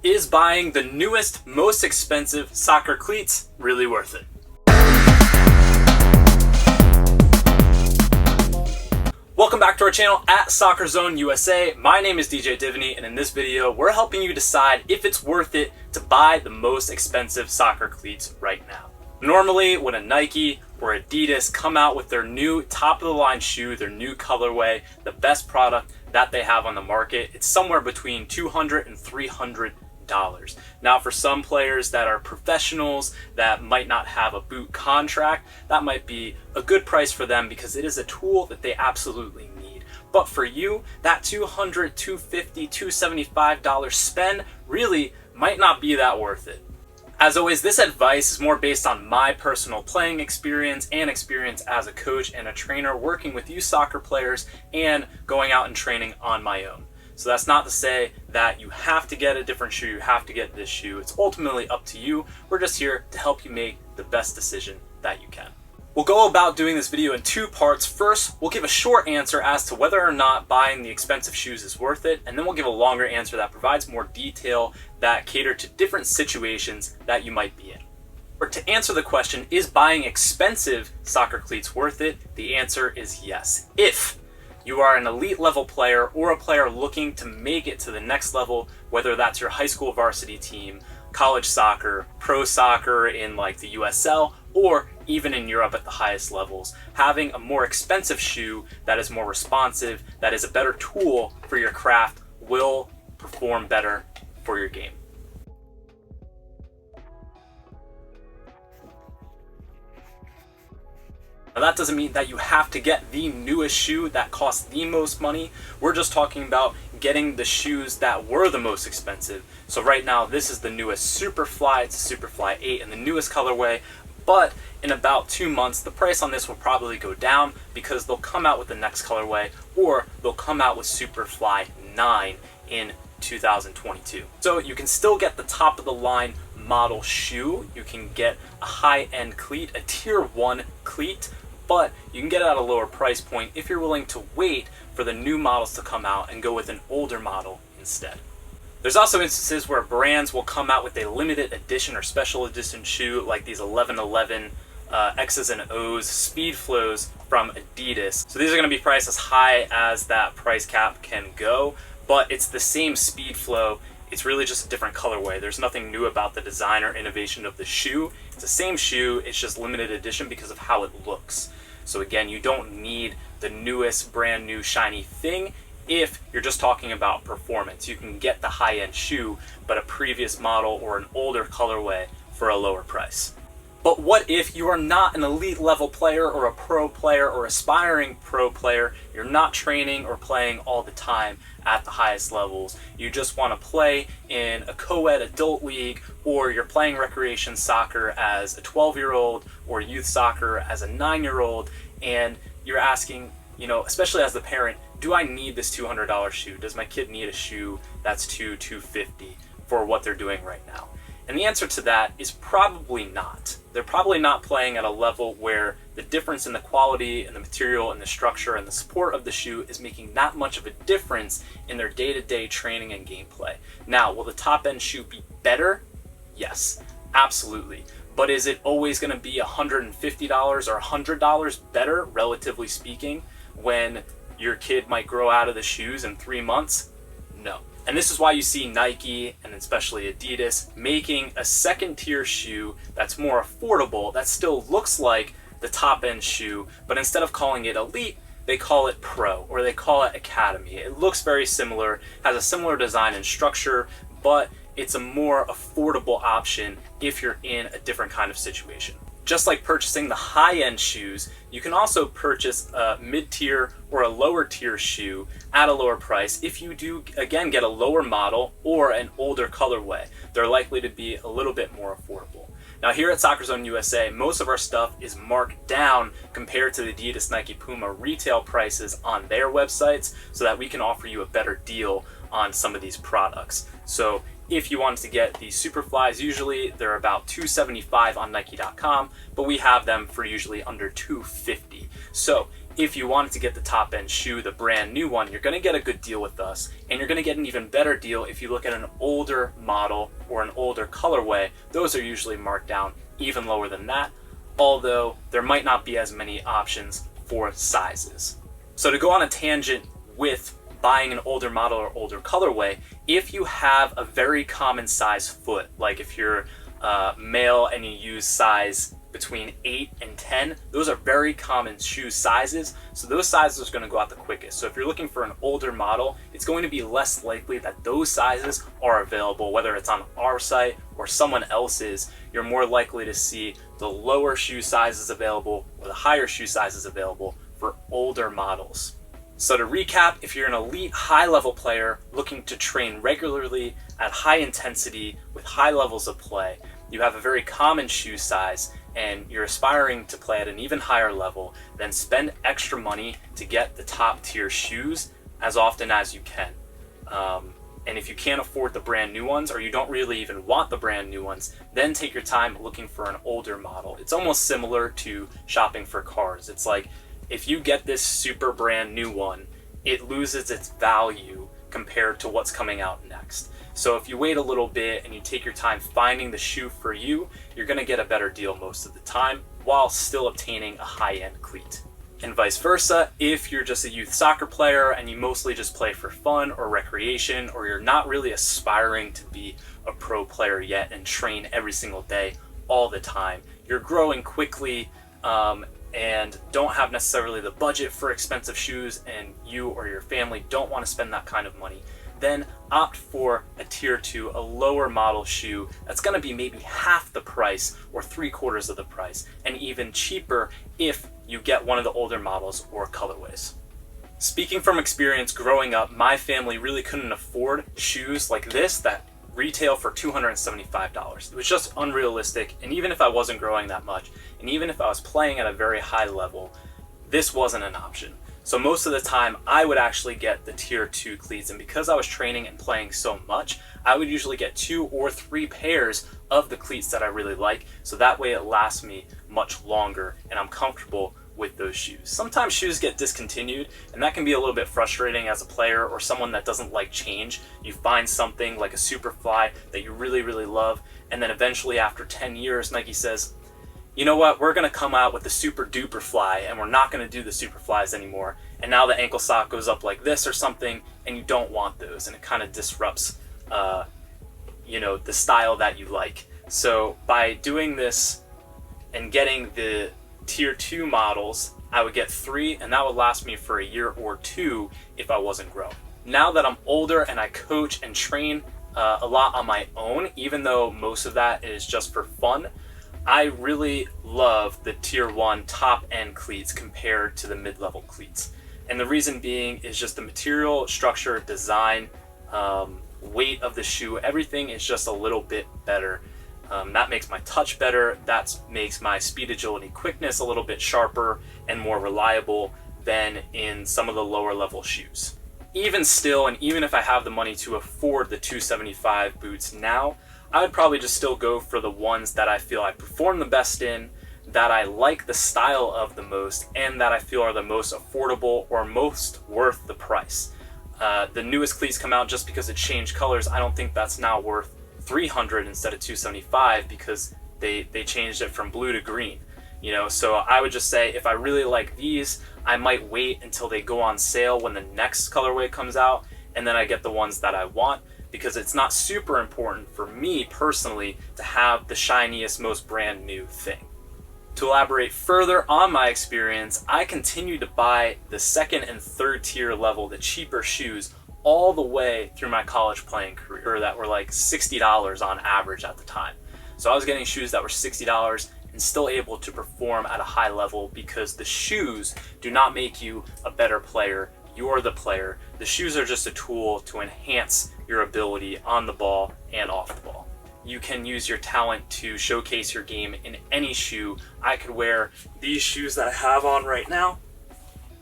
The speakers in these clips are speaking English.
Is buying the newest, most expensive soccer cleats really worth it? Welcome back to our channel at Soccer Zone USA. My name is DJ Diveny, and in this video, we're helping you decide if it's worth it to buy the most expensive soccer cleats right now. Normally, when a Nike or Adidas come out with their new top-of-the-line shoe, their new colorway, the best product that they have on the market, it's somewhere between $200 and $300. Now, for some players that are professionals that might not have a boot contract, that might be a good price for them because it is a tool that they absolutely need. But for you, that $200, $250, $275 spend really might not be that worth it. As always, this advice is more based on my personal playing experience and experience as a coach and a trainer working with youth soccer players and going out and training on my own. So that's not to say that you have to get a different shoe, you have to get this shoe. It's ultimately up to you. We're just here to help you make the best decision that you can. We'll go about doing this video in two parts. First, we'll give a short answer as to whether or not buying the expensive shoes is worth it, and then we'll give a longer answer that provides more detail that cater to different situations that you might be in. Or to answer the question, is buying expensive soccer cleats worth it? The answer is yes. If you are an elite level player or a player looking to make it to the next level, whether that's your high school varsity team, college soccer, pro soccer in like the USL, or even in Europe at the highest levels, having a more expensive shoe that is more responsive, that is a better tool for your craft, will perform better for your game. Now, that doesn't mean that you have to get the newest shoe that costs the most money. We're just talking about getting the shoes that were the most expensive. So right now, this is the newest Superfly. It's a Superfly 8 in the newest colorway. But in about 2 months, the price on this will probably go down because they'll come out with the next colorway, or they'll come out with Superfly 9 in 2022. So you can still get the top of the line model shoe. You can get a high-end cleat, a tier 1 cleat, but you can get it at a lower price point if you're willing to wait for the new models to come out and go with an older model instead. There's also instances where brands will come out with a limited edition or special edition shoe, like these 1111 X's and O's speed flows from Adidas. So these are going to be priced as high as that price cap can go, but it's the same speed flow. It's really just a different colorway. There's nothing new about the design or innovation of the shoe. It's the same shoe, it's just limited edition because of how it looks. So again, you don't need the newest brand new shiny thing if you're just talking about performance. You can get the high-end shoe, but a previous model or an older colorway for a lower price. But what if you are not an elite level player or a pro player or aspiring pro player? You're not training or playing all the time at the highest levels. You just want to play in a co-ed adult league, or you're playing recreation soccer as a 12-year-old or youth soccer as a 9-year-old, and you're asking, especially as the parent, do I need this $200 shoe? Does my kid need a shoe that's $250 for what they're doing right now? And the answer to that is probably not. They're probably not playing at a level where the difference in the quality and the material and the structure and the support of the shoe is making that much of a difference in their day-to-day training and gameplay. Now, will the top-end shoe be better? Yes, absolutely. But is it always going to be $150 or $100 better, relatively speaking, when your kid might grow out of the shoes in 3 months? No. And this is why you see Nike and especially Adidas making a second tier shoe that's more affordable, that still looks like the top end shoe, but instead of calling it Elite, they call it Pro, or they call it Academy. It looks very similar, has a similar design and structure, but it's a more affordable option if you're in a different kind of situation. Just like purchasing the high-end shoes, you can also purchase a mid-tier or a lower-tier shoe at a lower price if you do, again, get a lower model or an older colorway. They're likely to be a little bit more affordable. Now, here at Soccer Zone USA, most of our stuff is marked down compared to the Adidas, Nike, Puma retail prices on their websites so that we can offer you a better deal on some of these products. So if you wanted to get these Superflies, usually they're about $275 on Nike.com, but we have them for usually under $250. So If you wanted to get the top end shoe, the brand new one, you're going to get a good deal with us, and you're going to get an even better deal if you look at an older model or an older colorway. Those are usually marked down even lower than that, although there might not be as many options for sizes. So to go on a tangent with buying an older model or older colorway, if you have a very common size foot, like if you're male and you use size between 8 and 10, those are very common shoe sizes, so those sizes are going to go out the quickest. So if you're looking for an older model, it's going to be less likely that those sizes are available, whether it's on our site or someone else's. You're more likely to see the lower shoe sizes available or the higher shoe sizes available for older models. So to recap, if you're an elite high-level player looking to train regularly at high intensity with high levels of play, you have a very common shoe size, and you're aspiring to play at an even higher level, then spend extra money to get the top tier shoes as often as you can. And if you can't afford the brand new ones, or you don't really even want the brand new ones, then take your time looking for an older model. It's almost similar to shopping for cars. It's like, if you get this super brand new one, it loses its value compared to what's coming out next. So if you wait a little bit and you take your time finding the shoe for you, you're going to get a better deal most of the time while still obtaining a high-end cleat. And vice versa, if you're just a youth soccer player and you mostly just play for fun or recreation, or you're not really aspiring to be a pro player yet and train every single day all the time, you're growing quickly and don't have necessarily the budget for expensive shoes, and you or your family don't want to spend that kind of money, then opt for a tier 2, a lower model shoe that's going to be maybe half the price or 3/4 of the price, and even cheaper if you get one of the older models or colorways. Speaking from experience, growing up, my family really couldn't afford shoes like this that retail for $275. It was just unrealistic, and even if I wasn't growing that much, and even if I was playing at a very high level, this wasn't an option. So most of the time I would actually get the tier 2 cleats, and because I was training and playing so much, I would usually get 2 or 3 pairs of the cleats that I really like, so that way it lasts me much longer and I'm comfortable with those shoes. Sometimes shoes get discontinued, and that can be a little bit frustrating as a player or someone that doesn't like change. You find something like a Superfly that you really, really love, and then eventually after 10 years, Nike says, you know what, we're going to come out with the Super Duper Fly, and we're not going to do the Super Flies anymore. And now the ankle sock goes up like this or something, and you don't want those, and it kind of disrupts, the style that you like. So by doing this and getting the tier 2 models, I would get 3, and that would last me for a year or 2 if I wasn't growing. Now that I'm older and I coach and train a lot on my own, even though most of that is just for fun, I really love the tier 1 top end cleats compared to the mid-level cleats. And the reason being is just the material, structure, design, weight of the shoe, everything is just a little bit better. That makes my touch better, that makes my speed, agility, quickness a little bit sharper and more reliable than in some of the lower level shoes. Even still, and even if I have the money to afford the $275 boots now, I would probably just still go for the ones that I feel I perform the best in, that I like the style of the most, and that I feel are the most affordable or most worth the price. The newest cleats come out just because it changed colors. I don't think that's now worth $300 instead of $275 because they changed it from blue to green. So I would just say if I really like these, I might wait until they go on sale when the next colorway comes out, and then I get the ones that I want, because it's not super important for me personally to have the shiniest, most brand new thing. To elaborate further on my experience, I continued to buy the 2nd and 3rd tier level, the cheaper shoes, all the way through my college playing career that were like $60 on average at the time. So I was getting shoes that were $60 and still able to perform at a high level, because the shoes do not make you a better player. You're the player. The shoes are just a tool to enhance your ability on the ball and off the ball. You can use your talent to showcase your game in any shoe. I could wear these shoes that I have on right now,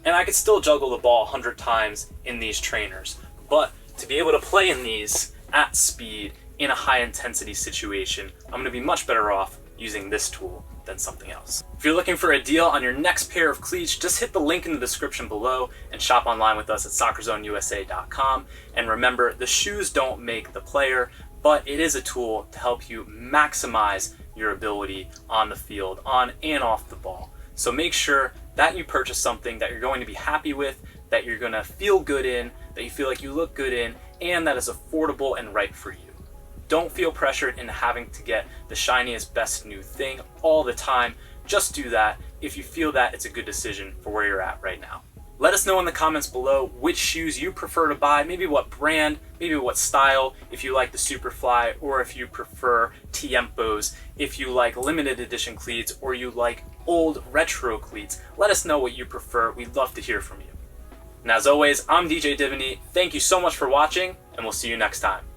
and I could still juggle the ball 100 times in these trainers. But to be able to play in these at speed in a high intensity situation, I'm going to be much better off using this tool than something else. If you're looking for a deal on your next pair of cleats, just hit the link in the description below and shop online with us at soccerzoneusa.com. And remember, the shoes don't make the player, but it is a tool to help you maximize your ability on the field, on and off the ball. So make sure that you purchase something that you're going to be happy with, that you're going to feel good in, that you feel like you look good in, and that is affordable and right for you. Don't feel pressured into having to get the shiniest, best new thing all the time. Just do that if you feel that it's a good decision for where you're at right now. Let us know in the comments below which shoes you prefer to buy, maybe what brand, maybe what style, if you like the Superfly, or if you prefer Tiempos, if you like limited edition cleats, or you like old retro cleats. Let us know what you prefer. We'd love to hear from you. And as always, I'm DJ Diveny. Thank you so much for watching, and we'll see you next time.